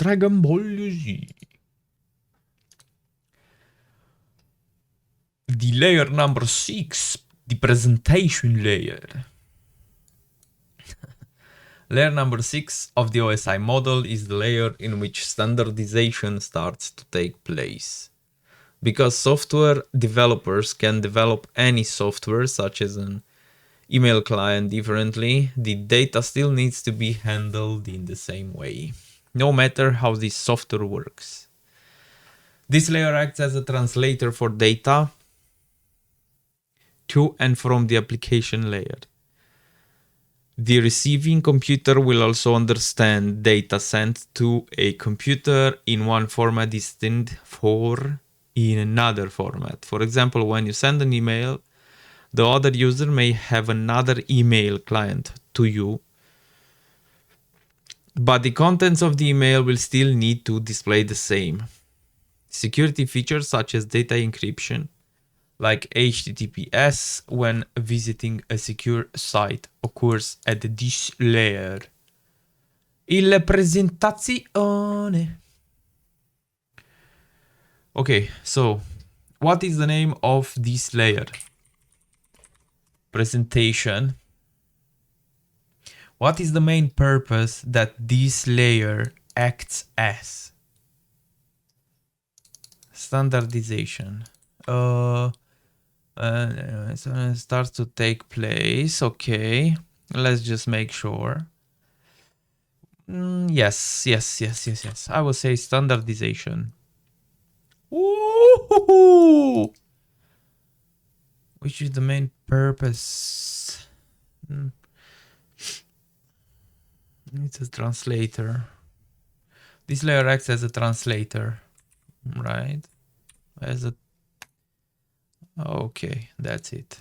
Dragon Ball Z. The layer number 6, the presentation layer. Layer number 6 of the OSI model is the layer in which standardization starts to take place. Because software developers can develop any software, such as an email client, differently, the data still needs to be handled in the same way, no matter how this software works. This layer acts as a translator for data to and from the application layer. The receiving computer will also understand data sent to a computer in one format distinct in another format. For example, when you send an email, the other user may have another email client to you, but the contents of the email will still need to display the same. Security features such as data encryption, like HTTPS, when visiting a secure site, occurs at this layer. Il presentazione. Okay, so what is the name of this layer? Presentation. What is the main purpose that this layer acts as? Standardization. So it starts to take place. Okay, let's just make sure. Yes. I will say standardization. Ooh! Which is the main purpose? It's a translator. This layer acts as a translator, right? Okay, that's it.